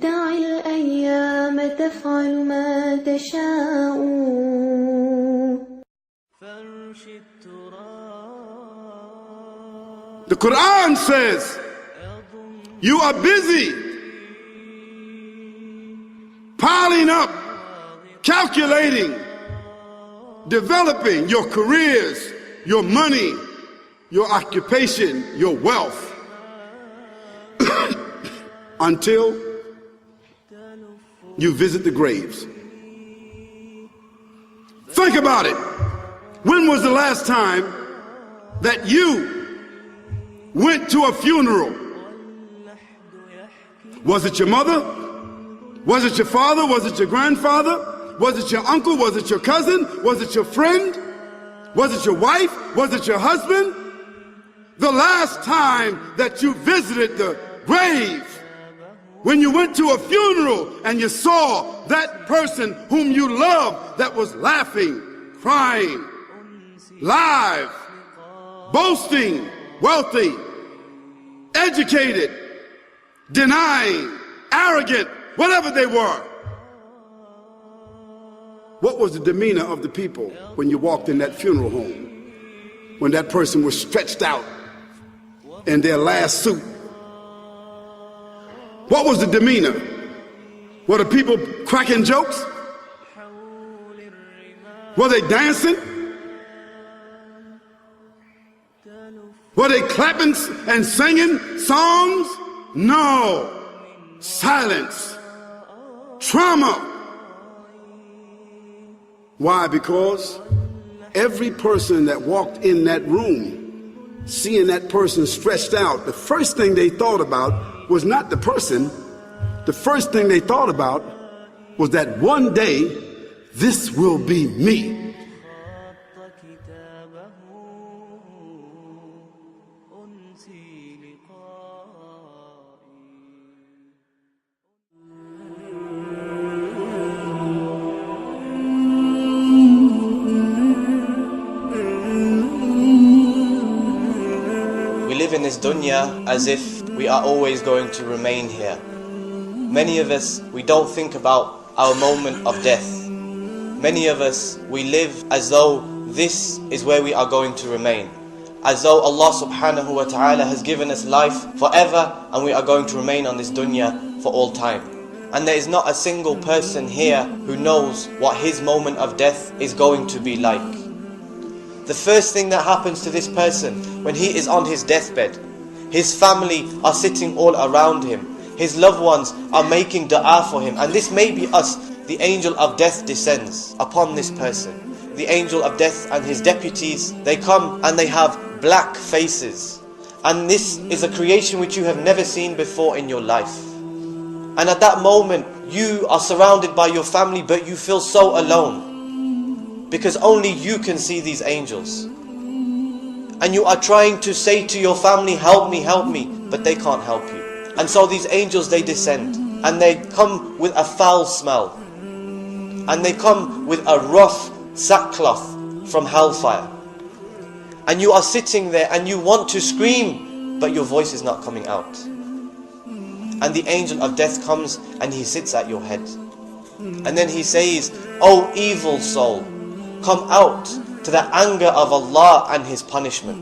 دع الأيام تفعل ما تشاء. The Quran says you are busy piling up, calculating, developing your careers, your money, your occupation, your wealth, until you visit the graves. Think about it. When was the last time that you went to a funeral? Was it your mother? Was it your father? Was it your grandfather? Was it your uncle? Was it your cousin? Was it your friend? Was it your wife? Was it your husband? The last time that you visited the grave, when you went to a funeral and you saw that person whom you loved that was laughing, crying, live, boasting, wealthy, educated, denying, arrogant, whatever they were. What was the demeanor of the people when you walked in that funeral home? When that person was stretched out in their last suit? What was the demeanor? Were the people cracking jokes? Were they dancing? Were they clapping and singing songs? No. Silence. Trauma. Why? Because every person that walked in that room, seeing that person stretched out, the first thing they thought about was not the person. The first thing they thought about was that one day, this will be me. We live in this dunya as if we are always going to remain here. Many of us, we don't think about our moment of death. Many of us, we live as though this is where we are going to remain. As though Allah subhanahu wa ta'ala has given us life forever and we are going to remain on this dunya for all time. And there is not a single person here who knows what his moment of death is going to be like. The first thing that happens to this person when he is on his deathbed, his family are sitting all around him. His loved ones are making dua for him. And this may be us. The angel of death descends upon this person. The angel of death and his deputies, they come and they have black faces. And this is a creation which you have never seen before in your life. And at that moment, you are surrounded by your family, but you feel so alone. Because only you can see these angels. And you are trying to say to your family, help me, but they can't help you. And so these angels, they descend. And they come with a foul smell. And they come with a rough sackcloth from hellfire. And you are sitting there and you want to scream, but your voice is not coming out. And the angel of death comes and he sits at your head. And then he says, "O evil soul, come out to the anger of Allah and His punishment."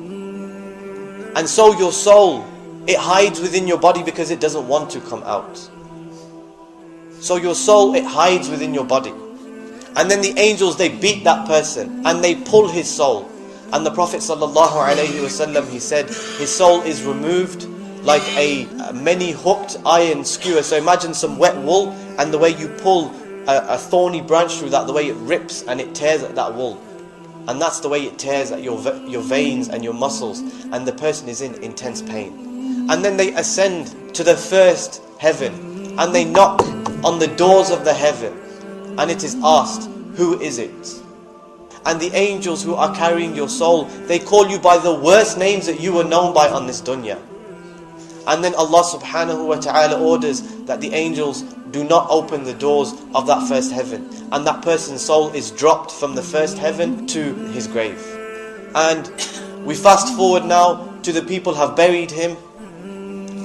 And so your soul, it hides within your body because it doesn't want to come out. So your soul, it hides within your body. And then the angels, they beat that person and they pull his soul. And the Prophet ﷺ, he said, his soul is removed like a many hooked iron skewer. So imagine some wet wool, and the way you pull a thorny branch through that, the way it rips and it tears at that wool. And that's the way it tears at your veins and your muscles. And the person is in intense pain. And then they ascend to the first heaven. And they knock on the doors of the heaven. And it is asked, who is it? And the angels who are carrying your soul, they call you by the worst names that you were known by on this dunya. And then Allah subhanahu wa ta'ala orders that the angels do not open the doors of that first heaven. And that person's soul is dropped from the first heaven to his grave. And we fast forward now to the people have buried him,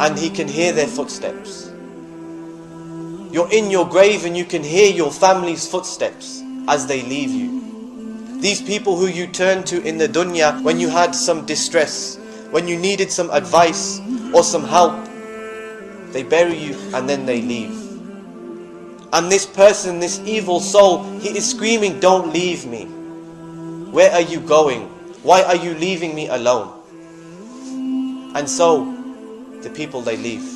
and he can hear their footsteps. You're in your grave and you can hear your family's footsteps as they leave you. These people who you turned to in the dunya when you had some distress, when you needed some advice or some help, they bury you and then they leave. And this person, this evil soul, he is screaming, don't leave me. Where are you going? Why are you leaving me alone? And so, the people, they leave.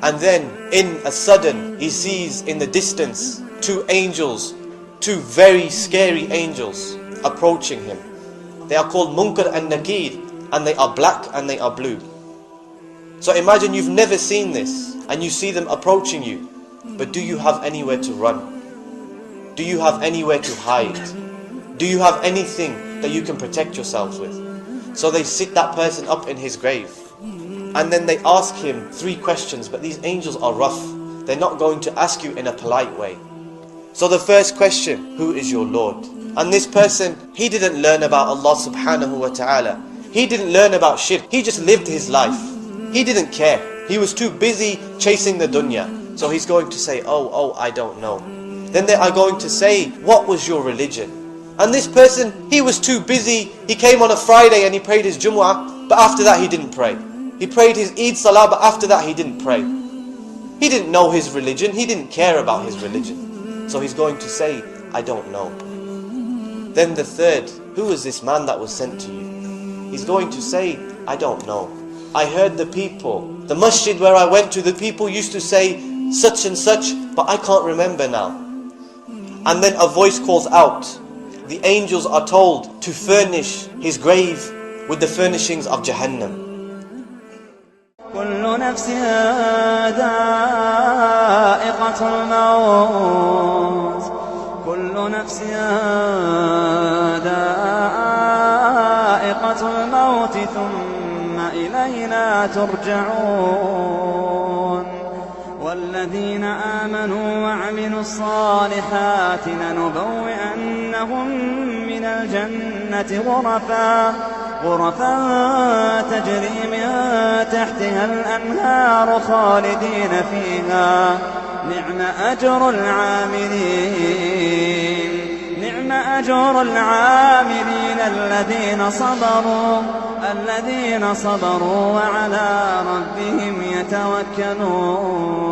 And then, in a sudden, he sees in the distance two angels, two very scary angels approaching him. They are called Munkar and Nakir, and they are black and they are blue. So imagine you've never seen this, and you see them approaching you, but do you have anywhere to run? Do you have anywhere to hide? Do you have anything that you can protect yourselves with? So they sit that person up in his grave, and then they ask him 3 questions, but these angels are rough. They're not going to ask you in a polite way. So the first question, who is your Lord? And this person, he didn't learn about Allah subhanahu wa ta'ala. He didn't learn about shirk. He just lived his life. He didn't care. He was too busy chasing the dunya. So he's going to say, oh, I don't know. Then they are going to say, what was your religion? And this person, he was too busy. He came on a Friday and he prayed his Jumu'ah, but after that he didn't pray. He prayed his Eid Salah, but after that he didn't pray. He didn't know his religion. He didn't care about his religion. So he's going to say, I don't know. Then the third, who is this man that was sent to you? He's going to say, I don't know. I heard the people, the masjid where I went to, the people used to say such and such, but I can't remember now. And then a voice calls out. The angels are told to furnish his grave with the furnishings of Jahannam. كل نفس ذائقة الموت كل نفس ذائقة الموت ثم إلينا ترجعون والذين آمنوا وعملوا الصالحات لنبوئنهم من الجنة غرفا تجري من تحتها الأنهار خالدين فيها نعم أجر العاملين الذين صبروا وعلى ربهم يتوكلون